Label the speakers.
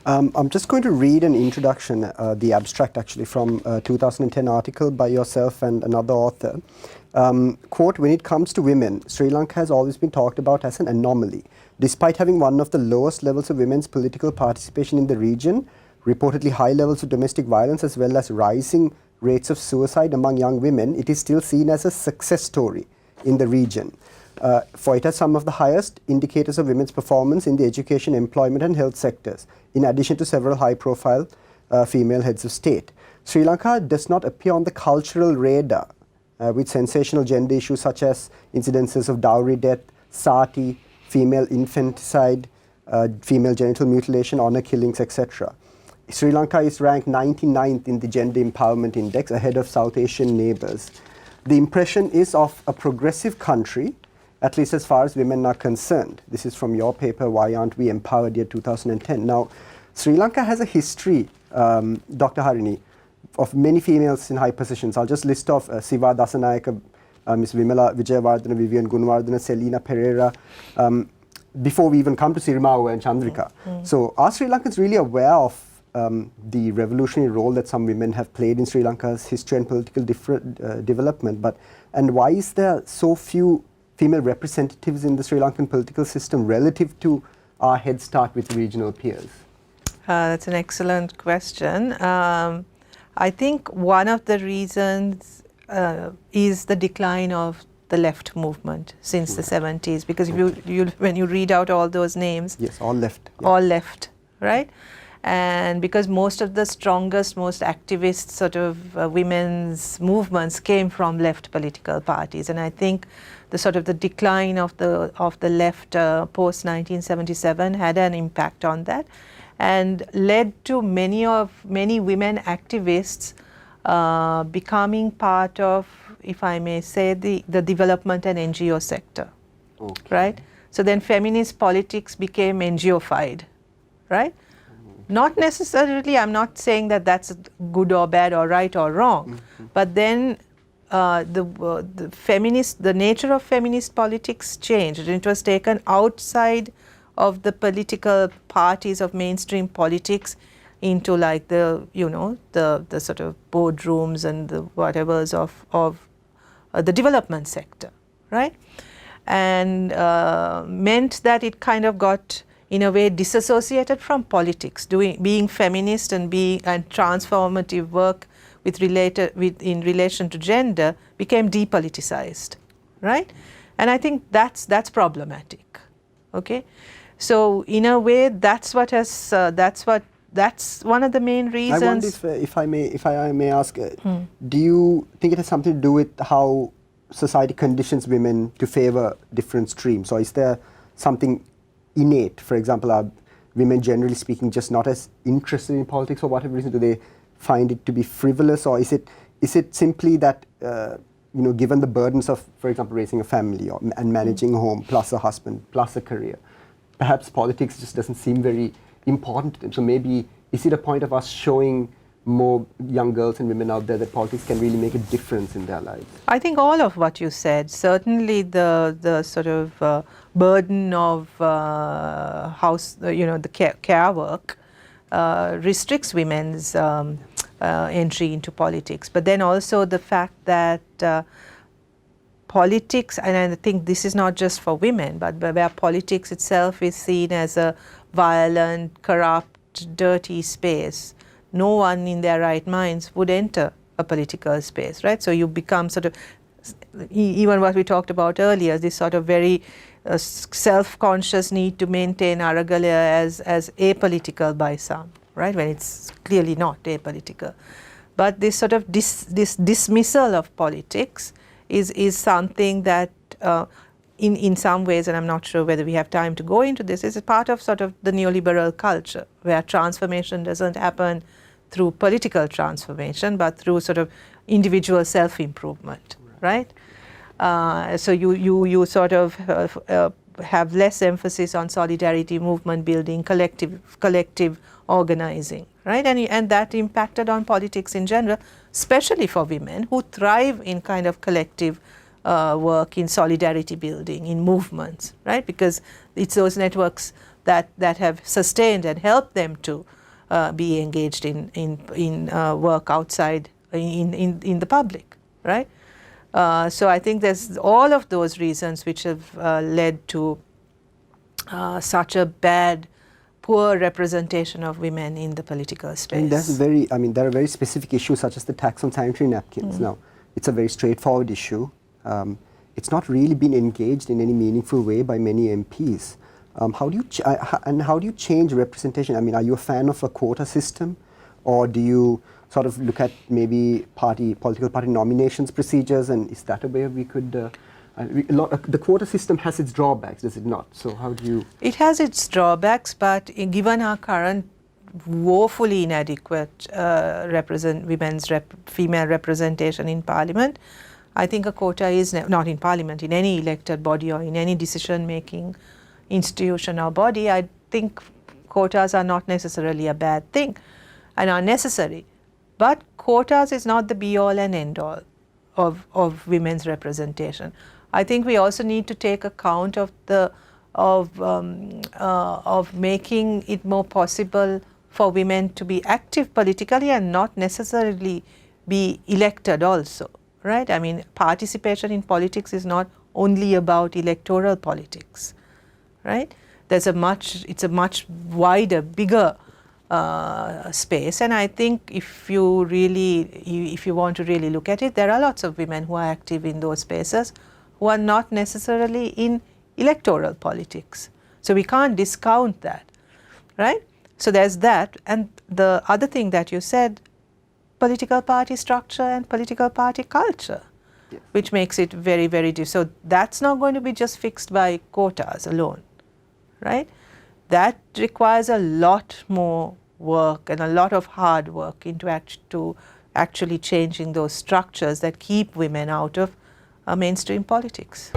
Speaker 1: I'm just going to read an introduction, the abstract actually, from a 2010 article by yourself and another author. Quote, when it comes to women, Sri Lanka has always been talked about as an anomaly. Despite having one of the lowest levels of women's political participation in the region, reportedly high levels of domestic violence as well as rising rates of suicide among young women, it is still seen as a success story in the region. For it has some of the highest indicators of women's performance in the education, employment and health sectors, in addition to several high-profile female heads of state. Sri Lanka does not appear on the cultural radar with sensational gender issues such as incidences of dowry death, sati, female infanticide, female genital mutilation, honor killings, etc. Sri Lanka is ranked 99th in the Gender Empowerment Index, ahead of South Asian neighbours. The impression is of a progressive country, at least as far as women are concerned. This is from your paper, Why Aren't We Empowered Yet, 2010. Now, Sri Lanka has a history, Dr. Harini, of many females in high positions. I'll just list off Siva Dasanayaka, Ms. Vimala Vijayawardena, Vivian Gunawardena, Selina Pereira, before we even come to Sirimawa and Chandrika. So are Sri Lankans really aware of the revolutionary role that some women have played in Sri Lanka's history and political development? And why is there so few female representatives in the Sri Lankan political system relative to our head start with regional peers?
Speaker 2: That's an excellent question. I think one of the reasons is the decline of the left movement since the 70s, because if when you read out all those names,
Speaker 1: yes, all left, yeah.
Speaker 2: All left, right? And because most of the strongest, most activist sort of women's movements came from left political parties, and I think the sort of the decline of the left post 1977 had an impact on that, and led to many women activists becoming part of, if I may say, the development and NGO sector, right? So then feminist politics became NGO-fied, right? Not necessarily, I'm not saying that that's good or bad or right or wrong, but then the nature of feminist politics changed, and it was taken outside of the political parties of mainstream politics into like the sort of boardrooms and the whatevers of the development sector, right? And meant that it kind of got, in a way, disassociated from politics. Being feminist and transformative work in relation to gender became depoliticized, right? And I think that's problematic. Okay, so in a way, that's one of the main reasons.
Speaker 1: I wonder if I may ask, do you think it has something to do with how society conditions women to favor different streams? Or is there something innate? For example, are women generally speaking just not as interested in politics for whatever reason? Do they find it to be frivolous, or is it simply that given the burdens of, for example, raising a family and managing a home plus a husband plus a career, perhaps politics just doesn't seem very important to them? So maybe is it a point of us showing more young girls and women out there that politics can really make a difference in their lives?
Speaker 2: I think all of what you said, certainly the sort of burden of the care work restricts women's entry into politics. But then also the fact that politics, and I think this is not just for women, but where politics itself is seen as a violent, corrupt, dirty space, no one in their right minds would enter a political space, right? So you become sort of, even what we talked about earlier, this sort of very self-conscious need to maintain Aragalaya as apolitical by some, right? When it's clearly not apolitical. But this sort of this dismissal of politics is something that in some ways, and I'm not sure whether we have time to go into this, is a part of sort of the neoliberal culture, where transformation doesn't happen through political transformation, but through sort of individual self-improvement, right? So you sort of have less emphasis on solidarity, movement building, collective organizing, right? And that impacted on politics in general, especially for women who thrive in kind of collective work, in solidarity building, in movements, right? Because it's those networks that have sustained and helped them to be engaged in work outside in the public, right? So I think there's all of those reasons which have led to such a poor representation of women in the political space.
Speaker 1: And there are very specific issues such as the tax on sanitary napkins. Now, it's a very straightforward issue. It's not really been engaged in any meaningful way by many MPs. How do you change representation? I mean, are you a fan of a quota system, or do you sort of look at maybe political party nominations procedures, and is that a way we could? The quota system has its drawbacks, does it not? So how do you?
Speaker 2: It has its drawbacks, but given our current woefully inadequate female representation in Parliament, I think a quota is not in Parliament, in any elected body or in any decision-making institution or body. I think quotas are not necessarily a bad thing and are necessary. But quotas is not the be-all and end-all of women's representation. I think we also need to take account of making it more possible for women to be active politically and not necessarily be elected also, right? I mean, participation in politics is not only about electoral politics, right? It's a much wider, bigger space, and I think if you want to really look at it, there are lots of women who are active in those spaces who are not necessarily in electoral politics. So we can't discount that, right? So there's that, and the other thing that you said, political party structure and political party culture, yes, which makes it very, very different. So that's not going to be just fixed by quotas alone, right? That requires a lot more work and a lot of hard work into actually changing those structures that keep women out of mainstream politics.